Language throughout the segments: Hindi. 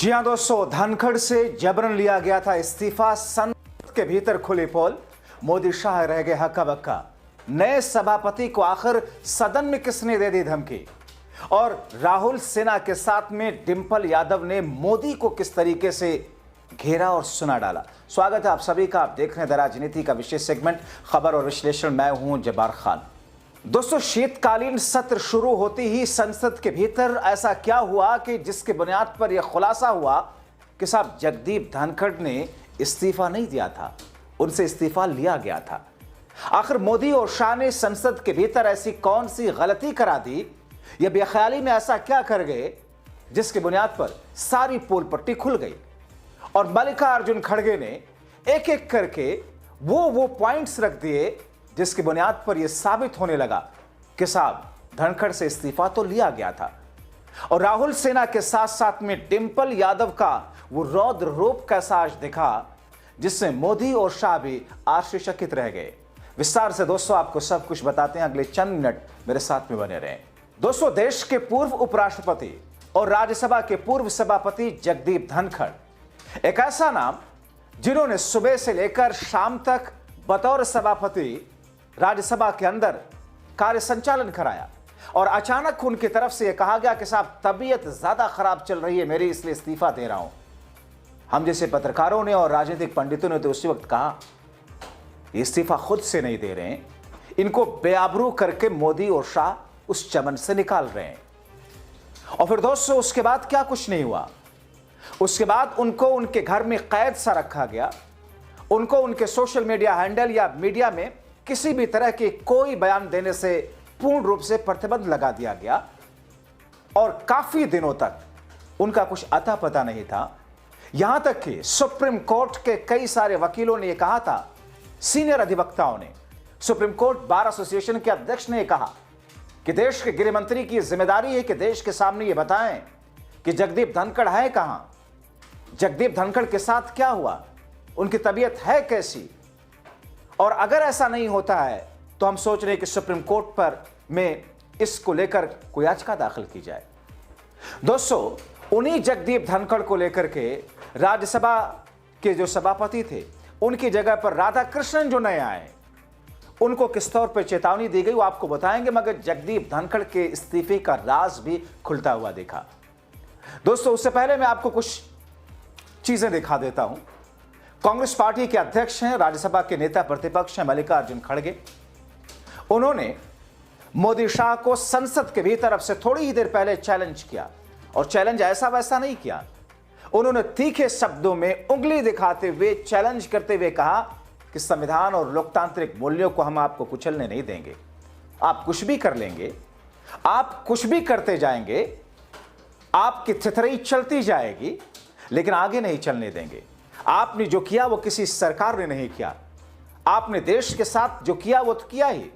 जी हां दोस्तों, धनखड़ से जबरन लिया गया था इस्तीफा। संसद के भीतर खुली पोल, मोदी शाह रह गए हक्का बक्का। नए सभापति को आखिर सदन में किसने दे दी धमकी? और राहुल सेना के साथ में डिंपल यादव ने मोदी को किस तरीके से घेरा और सुना डाला। स्वागत है आप सभी का। आप देख रहे हैं द राजनीति का विशेष सेगमेंट खबर और विश्लेषण। मैं हूं जब्बार खान। दोस्तों, शीतकालीन सत्र शुरू होते ही संसद के भीतर ऐसा क्या हुआ कि जिसके बुनियाद पर यह खुलासा हुआ कि साहब जगदीप धनखड़ ने इस्तीफा नहीं दिया था, उनसे इस्तीफा लिया गया था। आखिर मोदी और शाह ने संसद के भीतर ऐसी कौन सी गलती करा दी, या बेख्याली में ऐसा क्या कर गए जिसके बुनियाद पर सारी पोल पट्टी खुल गई और मल्लिकार्जुन खड़गे ने एक एक करके वो पॉइंट्स रख दिए जिसकी बुनियाद पर यह साबित होने लगा कि साहब धनखड़ से इस्तीफा तो लिया गया था। और राहुल सेना के साथ साथ में डिंपल यादव का वो रौद्र रूप कैसा आज दिखा जिससे मोदी और शाह भी आश्चर्यचकित रह गए। विस्तार से दोस्तों आपको सब कुछ बताते हैं, अगले चंद मिनट मेरे साथ में बने रहें। दोस्तों, देश के पूर्व उपराष्ट्रपति और राज्यसभा के पूर्व सभापति जगदीप धनखड़ एक ऐसा नाम जिन्होंने सुबह से लेकर शाम तक बतौर सभापति राज्यसभा के अंदर कार्य संचालन कराया और अचानक उनकी तरफ से यह कहा गया कि साहब तबीयत ज्यादा खराब चल रही है मेरी, इसलिए इस्तीफा दे रहा हूं। हम जैसे पत्रकारों ने और राजनीतिक पंडितों ने तो उसी वक्त कहा इस्तीफा खुद से नहीं दे रहे हैं, इनको बेआबरू करके मोदी और शाह उस चमन से निकाल रहे हैं। और फिर दोस्तों उसके बाद क्या कुछ नहीं हुआ। उसके बाद उनको उनके घर में कैद सा रखा गया, उनको उनके सोशल मीडिया हैंडल या मीडिया में किसी भी तरह के कोई बयान देने से पूर्ण रूप से प्रतिबंध लगा दिया गया और काफी दिनों तक उनका कुछ अता पता नहीं था। यहां तक कि सुप्रीम कोर्ट के कई सारे वकीलों ने यह कहा था, सीनियर अधिवक्ताओं ने, सुप्रीम कोर्ट बार एसोसिएशन के अध्यक्ष ने यह कहा कि देश के गृह मंत्री की जिम्मेदारी है कि देश के सामने यह बताएं कि जगदीप धनखड़ है कहां, जगदीप धनखड़ के साथ क्या हुआ, उनकी तबीयत है कैसी। और अगर ऐसा नहीं होता है तो हम सोच रहे हैं कि सुप्रीम कोर्ट पर में इसको लेकर कोई याचिका दाखिल की जाए। दोस्तों, उन्हीं जगदीप धनखड़ को लेकर के राज्यसभा के जो सभापति थे उनकी जगह पर राधाकृष्णन जो नए आए उनको किस तौर पर चेतावनी दी गई वो आपको बताएंगे, मगर जगदीप धनखड़ के इस्तीफे का राज भी खुलता हुआ देखा। दोस्तों, उससे पहले मैं आपको कुछ चीजें दिखा देता हूं। कांग्रेस पार्टी के अध्यक्ष हैं, राज्यसभा के नेता प्रतिपक्ष हैं मल्लिकार्जुन खड़गे। उन्होंने मोदी शाह को संसद के भीतर अब से थोड़ी ही देर पहले चैलेंज किया और चैलेंज ऐसा वैसा नहीं किया। उन्होंने तीखे शब्दों में उंगली दिखाते हुए चैलेंज करते हुए कहा कि संविधान और लोकतांत्रिक मूल्यों को हम आपको कुचलने नहीं देंगे। आप कुछ भी कर लेंगे, आप कुछ भी करते जाएंगे, आपकी थिथरई चलती जाएगी, लेकिन आगे नहीं चलने देंगे। आपने जो किया वो किसी सरकार ने नहीं किया। आपने देश के साथ जो किया वो तो किया ही।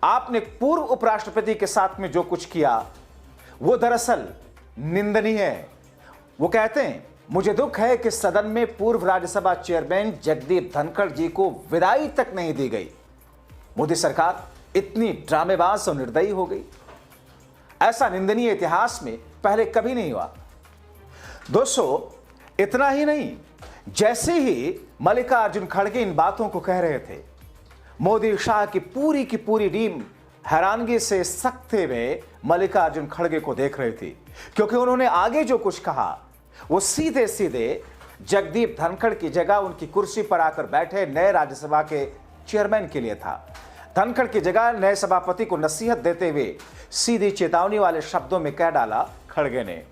आपने पूर्व उपराष्ट्रपति के साथ में जो कुछ किया वो दरअसल निंदनीय है। वो कहते हैं, मुझे दुख है कि सदन में पूर्व राज्यसभा चेयरमैन जगदीप धनखड़ जी को विदाई तक नहीं दी गई। मोदी सरकार इतनी ड्रामेबाज और निर्दयी हो गई। ऐसा निंदनीय इतिहास में पहले कभी नहीं हुआ। दोस्तों, इतना ही नहीं, जैसे ही मल्लिकार्जुन खड़गे इन बातों को कह रहे थे, मोदी शाह की पूरी टीम हैरानगी से सकते हुए मल्लिकार्जुन खड़गे को देख रही थी, क्योंकि उन्होंने आगे जो कुछ कहा वो सीधे सीधे जगदीप धनखड़ की जगह उनकी कुर्सी पर आकर बैठे नए राज्यसभा के चेयरमैन के लिए था। धनखड़ की जगह नए सभापति को नसीहत देते हुए सीधी चेतावनी वाले शब्दों में कह डाला खड़गे ने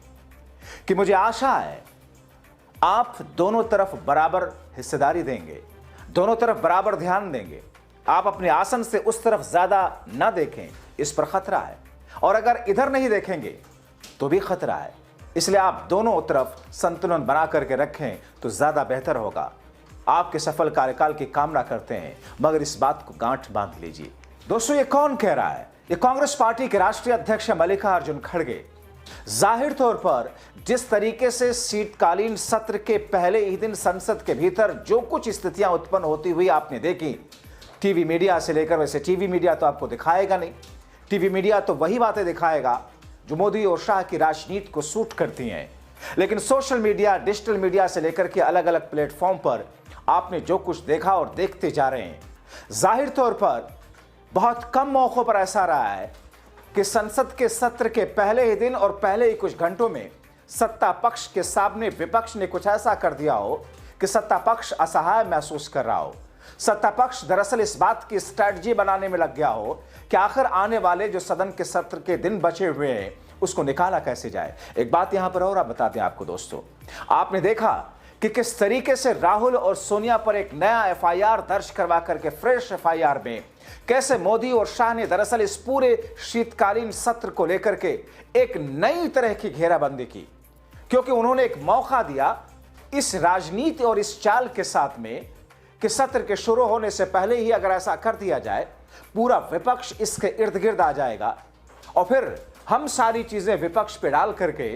कि मुझे आशा है आप दोनों तरफ बराबर हिस्सेदारी देंगे, दोनों तरफ बराबर ध्यान देंगे। आप अपने आसन से उस तरफ ज्यादा ना देखें, इस पर खतरा है, और अगर इधर नहीं देखेंगे तो भी खतरा है। इसलिए आप दोनों तरफ संतुलन बना करके रखें तो ज्यादा बेहतर होगा। आपके सफल कार्यकाल की कामना करते हैं, मगर इस बात को गांठ बांध लीजिए। दोस्तों, ये कौन कह रहा है? ये कांग्रेस पार्टी के राष्ट्रीय अध्यक्ष मल्लिकार्जुन खड़गे। जाहिर तौर पर जिस तरीके से शीतकालीन सत्र के पहले ही दिन संसद के भीतर जो कुछ स्थितियां उत्पन्न होती हुई आपने देखी टीवी मीडिया से लेकर, वैसे टीवी मीडिया तो आपको दिखाएगा नहीं, टीवी मीडिया तो वही बातें दिखाएगा जो मोदी और शाह की राजनीति को सूट करती हैं। लेकिन सोशल मीडिया, डिजिटल मीडिया से लेकर के अलग अलग प्लेटफॉर्म पर आपने जो कुछ देखा और देखते जा रहे हैं, जाहिर तौर पर बहुत कम मौकों पर ऐसा रहा है कि संसद के सत्र के पहले ही दिन और पहले ही कुछ घंटों में सत्ता पक्ष के सामने विपक्ष ने कुछ ऐसा कर दिया हो कि सत्ता पक्ष असहाय महसूस कर रहा हो। सत्ता पक्ष दरअसल इस बात की स्ट्रैटेजी बनाने में लग गया हो कि आखिर आने वाले जो सदन के सत्र के दिन बचे हुए हैं उसको निकाला कैसे जाए। एक बात यहां पर और आप बता दें आपको दोस्तों, आपने देखा कि किस तरीके से राहुल और सोनिया पर एक नया एफआईआर दर्ज करवा करके, फ्रेश एफआईआर में कैसे मोदी और शाह ने दरअसल इस पूरे शीतकालीन सत्र को लेकर के एक नई तरह की घेराबंदी की, क्योंकि उन्होंने एक मौका दिया इस राजनीति और इस चाल के साथ में कि सत्र के शुरू होने से पहले ही अगर ऐसा कर दिया जाए, पूरा विपक्ष इसके इर्द गिर्द आ जाएगा और फिर हम सारी चीजें विपक्ष पे डाल करके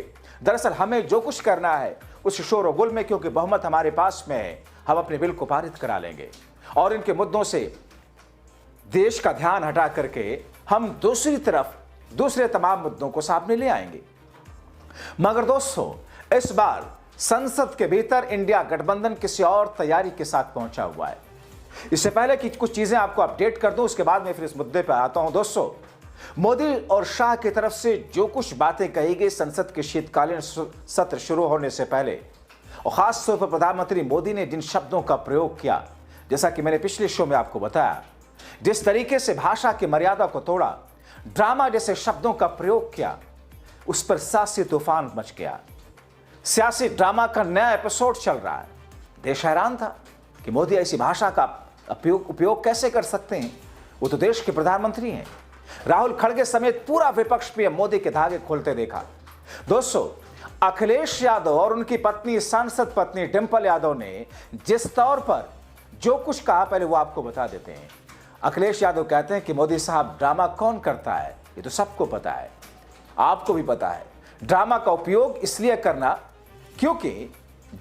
दरअसल हमें जो कुछ करना है उस शोरगुल में, क्योंकि बहुमत हमारे पास में है, हम अपने बिल को पारित करा लेंगे और इनके मुद्दों से देश का ध्यान हटा करके हम दूसरी तरफ दूसरे तमाम मुद्दों को सामने ले आएंगे। मगर दोस्तों, इस बार संसद के भीतर इंडिया गठबंधन किसी और तैयारी के साथ पहुंचा हुआ है। इससे पहले कि कुछ चीजें आपको अपडेट कर दूं, उसके बाद मैं फिर इस मुद्दे पर आता हूं। दोस्तों, मोदी और शाह की तरफ से जो कुछ बातें कही गई संसद के शीतकालीन सत्र शुरू होने से पहले, और खास तौर पर प्रधानमंत्री मोदी ने जिन शब्दों का प्रयोग किया, जैसा कि मैंने पिछले शो में आपको बताया, जिस तरीके से भाषा की मर्यादा को तोड़ा, ड्रामा जैसे शब्दों का प्रयोग किया, उस पर सियासी तूफान मच गया। सियासी ड्रामा का नया एपिसोड चल रहा है। देश हैरान था कि मोदी ऐसी भाषा का उपयोग कैसे कर सकते हैं, वो तो देश के प्रधानमंत्री हैं। राहुल खड़गे समेत पूरा विपक्ष भी मोदी के धागे खोलते देखा। दोस्तों, अखिलेश यादव और उनकी पत्नी, सांसद पत्नी डिंपल यादव ने जिस तौर पर जो कुछ कहा, पहले वो आपको बता देते हैं। अखिलेश यादव कहते हैं कि मोदी साहब, ड्रामा कौन करता है ये तो सबको पता है, आपको भी पता है। ड्रामा का उपयोग इसलिए करना क्योंकि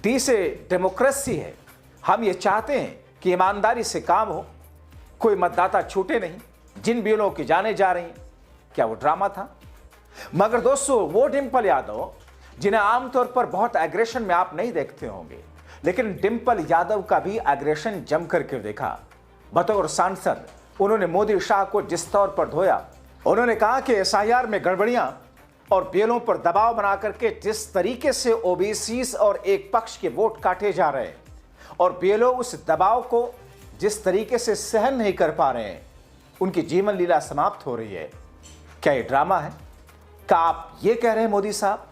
डी से डेमोक्रेसी है। हम ये चाहते हैं कि ईमानदारी से काम हो, कोई मतदाता छूटे नहीं। जिन बिलों की जाने जा रही, क्या वो ड्रामा था? मगर दोस्तों, वो डिंपल यादव जिन्हें आमतौर पर बहुत एग्रेशन में आप नहीं देखते होंगे, लेकिन डिंपल यादव का भी एग्रेशन जम करके देखा। बतौर सांसद उन्होंने मोदी शाह को जिस तौर पर धोया, उन्होंने कहा कि एसआईआर में गड़बड़ियां और बिलों पर दबाव बना करके जिस तरीके से ओबीसीज और एक पक्ष के वोट काटे जा रहे हैं और बीएलओ उस दबाव को जिस तरीके से सहन नहीं कर पा रहे हैं, उनकी जीवन लीला समाप्त हो रही है। क्या ये ड्रामा है? क्या आप ये कह रहे हैं मोदी साहब?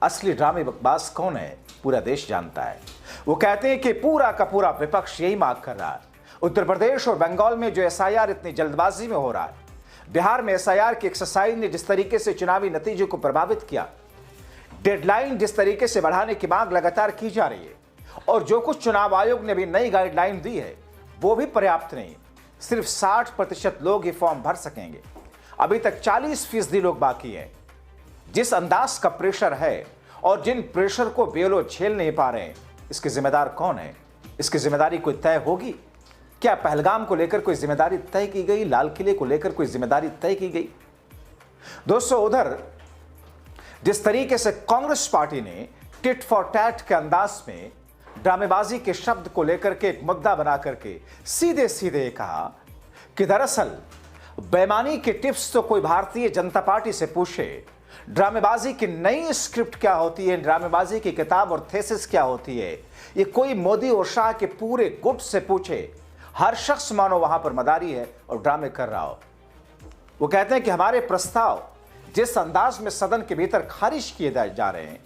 असली ड्रामेबाज कौन है पूरा देश जानता है। वो कहते हैं कि पूरा का पूरा विपक्ष यही मांग कर रहा है। उत्तर प्रदेश और बंगाल में जो एसआईआर इतनी जल्दबाजी में हो रहा है, बिहार में एसआईआर की एक्सरसाइज ने जिस तरीके से चुनावी नतीजे को प्रभावित किया, डेडलाइन जिस तरीके से बढ़ाने की मांग लगातार की जा रही है, और जो कुछ चुनाव आयोग ने भी नई गाइडलाइन दी है वो भी पर्याप्त नहीं। सिर्फ 60% लोग ही फॉर्म भर सकेंगे। अभी तक 40% लोग बाकी हैं। जिस अंदाज का प्रेशर है और जिन प्रेशर को बीएलओ झेल नहीं पा रहे हैं, इसके जिम्मेदार कौन है? इसकी जिम्मेदारी कोई तय होगी? क्या पहलगाम को लेकर कोई जिम्मेदारी तय की गई? लाल किले को लेकर कोई जिम्मेदारी तय की गई? दोस्तों, उधर जिस तरीके से कांग्रेस पार्टी ने टिट फॉर टैट के अंदाज में ड्रामेबाजी के शब्द को लेकर के एक मुद्दा बना करके सीधे सीधे कहा कि दरअसल बेईमानी के टिप्स तो कोई भारतीय जनता पार्टी से पूछे, ड्रामेबाजी की नई स्क्रिप्ट क्या होती है, ड्रामेबाजी की किताब और थेसिस क्या होती है, ये कोई मोदी और शाह के पूरे गुट से पूछे। हर शख्स मानो वहां पर मदारी है और ड्रामे कर रहा हो। वो कहते हैं कि हमारे प्रस्ताव जिस अंदाज में सदन के भीतर खारिज किए जा रहे हैं,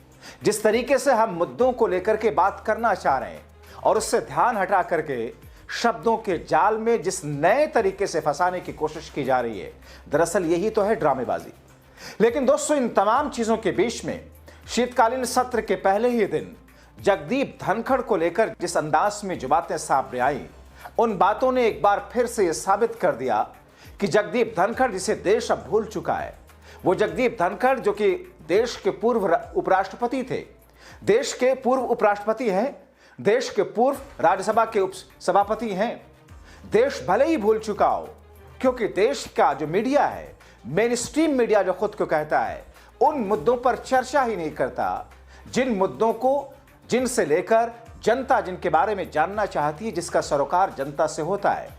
जिस तरीके से हम मुद्दों को लेकर के बात करना चाह रहे हैं और उससे ध्यान हटा करके शब्दों के जाल में जिस नए तरीके से फंसाने की कोशिश की जा रही है, दरअसल यही तो है ड्रामेबाजी। लेकिन दोस्तों, इन तमाम चीजों के बीच में शीतकालीन सत्र के पहले ही दिन जगदीप धनखड़ को लेकर जिस अंदाज में जो बातें सामने आई, उन बातों ने एक बार फिर से यह साबित कर दिया कि जगदीप धनखड़ जिसे देश अब भूल चुका है, वो जगदीप धनखड़ जो कि देश के पूर्व उपराष्ट्रपति थे, देश के पूर्व उपराष्ट्रपति हैं, देश के पूर्व राज्यसभा के उप सभापति हैं, देश भले ही भूल चुका हो, क्योंकि देश का जो मीडिया है, मेन स्ट्रीम मीडिया जो खुद को कहता है, उन मुद्दों पर चर्चा ही नहीं करता जिन मुद्दों को जिनसे लेकर जनता जिनके बारे में जानना चाहती है, जिसका सरोकार जनता से होता है,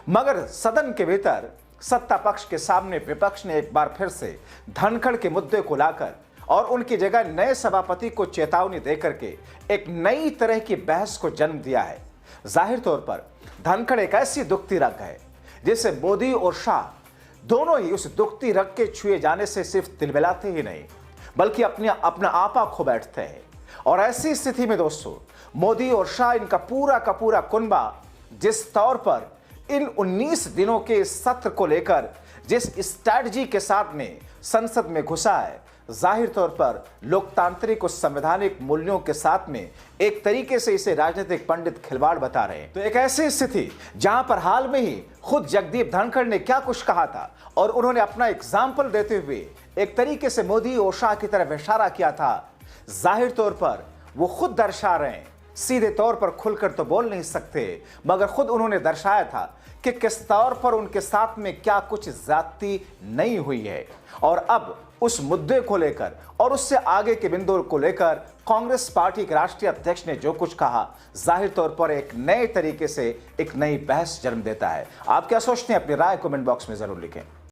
मगर सदन के भीतर सत्ता पक्ष के सामने विपक्ष ने एक बार फिर से धनखड़ के मुद्दे को लाकर और उनकी जगह नए सभापति को चेतावनी देकर के एक नई तरह की बहस को जन्म दिया है। जाहिर तौर पर धनखड़ एक ऐसी दुखती रग है जिसे मोदी और शाह दोनों ही उस दुखती रग के छुए जाने से सिर्फ तिलमिलाते ही नहीं बल्कि अपना आपा खो बैठते हैं। और ऐसी स्थिति में दोस्तों, मोदी और शाह, इनका पूरा का पूरा कुनबा जिस तौर पर इन 19 दिनों के सत्र को लेकर जिस स्ट्रैटेजी के साथ में संसद में घुसा है, जाहिर तौर पर लोकतांत्रिक और संवैधानिक मूल्यों के साथ में एक तरीके से इसे राजनीतिक पंडित खिलवाड़ बता रहे हैं। तो एक ऐसी स्थिति जहां पर हाल में ही खुद जगदीप धनखड़ ने क्या कुछ कहा था और उन्होंने अपना एग्जाम्पल देते हुए एक तरीके से मोदी और शाह की तरफ इशारा किया था, जाहिर तौर पर वो खुद दर्शा रहे हैं। सीधे तौर पर खुलकर तो बोल नहीं सकते, मगर खुद उन्होंने दर्शाया था कि किस तौर पर उनके साथ में क्या कुछ ज्यादती नहीं हुई है। और अब उस मुद्दे को लेकर और उससे आगे के बिंदु को लेकर कांग्रेस पार्टी के राष्ट्रीय अध्यक्ष ने जो कुछ कहा, जाहिर तौर पर एक नए तरीके से एक नई बहस जन्म देता है। आप क्या सोचते हैं? अपनी राय कमेंट बॉक्स में जरूर लिखें।